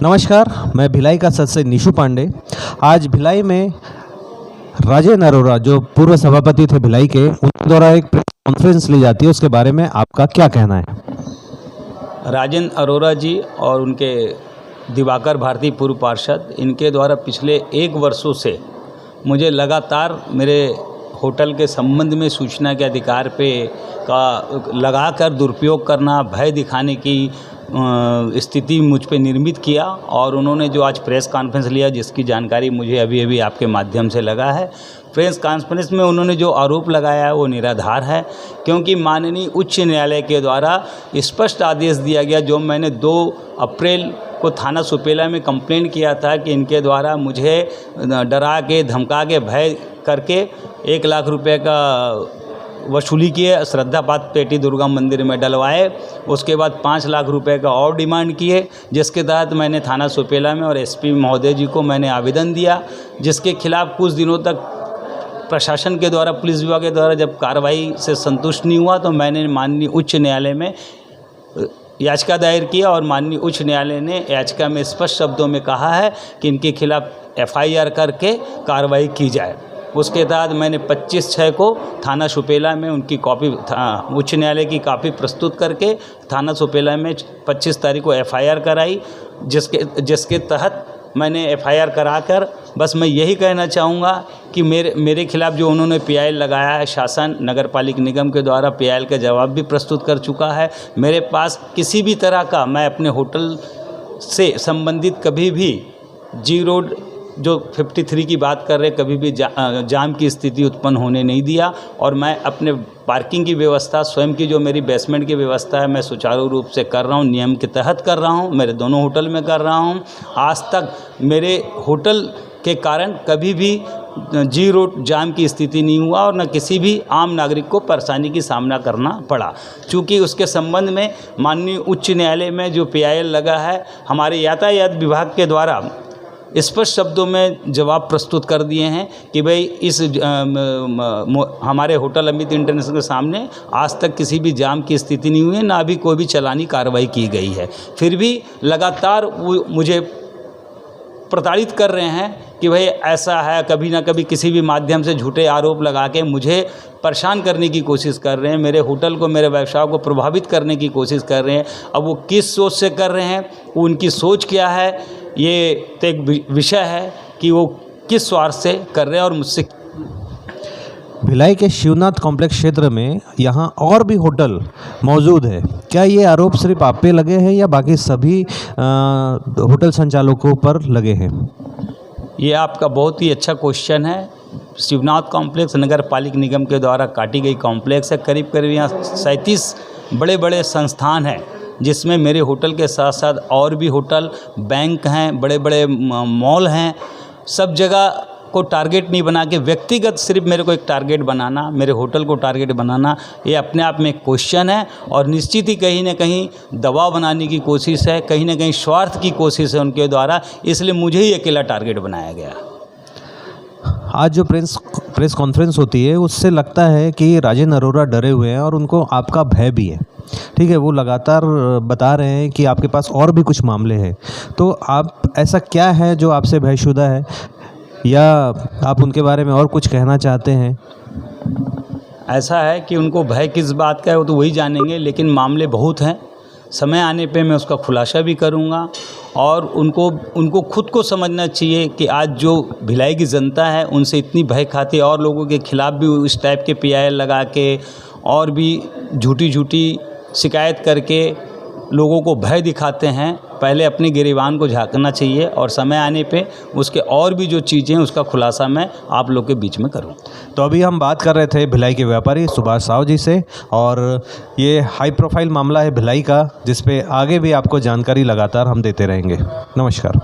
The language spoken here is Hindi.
नमस्कार, मैं भिलाई का सदस्य निशु पांडे। आज भिलाई में राजेन अरोरा जो पूर्व सभापति थे भिलाई के, उनके द्वारा एक प्रेस कॉन्फ्रेंस ली जाती है, उसके बारे में आपका क्या कहना है? राजेन अरोरा जी और उनके दिवाकर भारती पूर्व पार्षद, इनके द्वारा पिछले 1 वर्षों से मुझे लगातार मेरे होटल के संबंध में सूचना के अधिकार पे का लगाकर दुरुपयोग करना, भय दिखाने की स्थिति मुझ पे निर्मित किया। और उन्होंने जो आज प्रेस कॉन्फ्रेंस लिया, जिसकी जानकारी मुझे अभी अभी आपके माध्यम से लगा है, प्रेस कॉन्फ्रेंस में उन्होंने जो आरोप लगाया है वो निराधार है, क्योंकि माननीय उच्च न्यायालय के द्वारा स्पष्ट आदेश दिया गया, जो मैंने 2 अप्रैल को थाना सुपेला में कंप्लेंट किया था कि इनके द्वारा मुझे डरा के, धमका के, भय करके 1 लाख रुपए का वसूली किए, श्रद्धा पात्र पेटी दुर्गा मंदिर में डलवाए। उसके बाद 5 लाख रुपए का और डिमांड किए, जिसके तहत मैंने थाना सुपेला में और एसपी महोदय जी को मैंने आवेदन दिया, जिसके खिलाफ कुछ दिनों तक प्रशासन के द्वारा, पुलिस विभाग के द्वारा जब कार्रवाई से संतुष्ट नहीं हुआ, तो मैंने माननीय उच्च न्यायालय में याचिका दायर किया। और माननीय उच्च न्यायालय ने याचिका में स्पष्ट शब्दों में कहा है कि इनके खिलाफ FIR करके कार्रवाई की जाए। उसके तहत मैंने 25/6 को थाना सुपेला में उनकी कॉपी, उच्च न्यायालय की कॉपी प्रस्तुत करके थाना सुपेला में 25 तारीख को FIR कराई, जिसके तहत मैंने FIR कराकर, बस मैं यही कहना चाहूँगा कि मेरे खिलाफ जो उन्होंने PIL लगाया है, शासन नगर पालिक निगम के द्वारा PIL का जवाब भी प्रस्तुत कर चुका है। मेरे पास किसी भी तरह का, मैं अपने होटल से संबंधित कभी भी जी रोड जो 53 की बात कर रहे, कभी भी जाम की स्थिति उत्पन्न होने नहीं दिया। और मैं अपने पार्किंग की व्यवस्था, स्वयं की जो मेरी बेसमेंट की व्यवस्था है, मैं सुचारू रूप से कर रहा हूँ, नियम के तहत कर रहा हूँ, मेरे दोनों होटल में कर रहा हूँ। आज तक मेरे होटल के कारण कभी भी जी रोड जाम की स्थिति नहीं हुआ और न किसी भी आम नागरिक को परेशानी की सामना करना पड़ा। चूँकि उसके संबंध में माननीय उच्च न्यायालय में जो PIL लगा है, हमारे यातायात विभाग के द्वारा स्पष्ट शब्दों में जवाब प्रस्तुत कर दिए हैं कि भाई इस हमारे होटल अमित इंटरनेशनल के सामने आज तक किसी भी जाम की स्थिति नहीं हुई है, ना भी कोई भी चालानी कार्रवाई की गई है। फिर भी लगातार वो मुझे प्रताड़ित कर रहे हैं कि भाई ऐसा है, कभी ना कभी किसी भी माध्यम से झूठे आरोप लगा के मुझे परेशान करने की कोशिश कर रहे हैं, मेरे होटल को, मेरे व्यवसाय को प्रभावित करने की कोशिश कर रहे हैं। अब वो किस सोच से कर रहे हैं, उनकी सोच क्या है, ये तो एक विषय है कि वो किस स्वार्थ से कर रहे हैं। और मुझसे भिलाई के शिवनाथ कॉम्प्लेक्स क्षेत्र में यहाँ और भी होटल मौजूद है, क्या ये आरोप सिर्फ आप पे लगे हैं या बाकी सभी होटल संचालकों पर लगे हैं? ये आपका बहुत ही अच्छा क्वेश्चन है। शिवनाथ कॉम्प्लेक्स नगर पालिक निगम के द्वारा काटी गई कॉम्प्लेक्स है। करीब करीब यहाँ 37 बड़े बड़े संस्थान हैं, जिसमें मेरे होटल के साथ साथ और भी होटल, बैंक हैं, बड़े बड़े मॉल हैं। सब जगह को टारगेट नहीं बना के व्यक्तिगत सिर्फ मेरे को एक टारगेट बनाना, मेरे होटल को टारगेट बनाना, ये अपने आप में एक क्वेश्चन है। और निश्चित ही कहीं ना कहीं दबाव बनाने की कोशिश है, कहीं ना कहीं स्वार्थ की कोशिश है उनके द्वारा, इसलिए मुझे ही अकेला टारगेट बनाया गया। आज जो प्रेस कॉन्फ्रेंस होती है, उससे लगता है कि राजेन अरोरा डरे हुए हैं और उनको आपका भय भी है। ठीक है, वो लगातार बता रहे हैं कि आपके पास और भी कुछ मामले हैं, तो आप ऐसा क्या है जो आपसे भयशुदा है, या आप उनके बारे में और कुछ कहना चाहते हैं? ऐसा है कि उनको भय किस बात का है वो तो वही जानेंगे, लेकिन मामले बहुत हैं। समय आने पे मैं उसका खुलासा भी करूँगा। और उनको खुद को समझना चाहिए कि आज जो भिलाई की जनता है, उनसे इतनी भय खाती है, और लोगों के खिलाफ भी इस टाइप के PIL लगा के और भी झूठी शिकायत करके लोगों को भय दिखाते हैं। पहले अपने गिरेबान को झांकना चाहिए, और समय आने पे उसके और भी जो चीज़ें हैं उसका खुलासा मैं आप लोग के बीच में करूं। तो अभी हम बात कर रहे थे भिलाई के व्यापारी सुभाष साहू जी से, और ये हाई प्रोफाइल मामला है भिलाई का, जिस पे आगे भी आपको जानकारी लगातार हम देते रहेंगे। नमस्कार।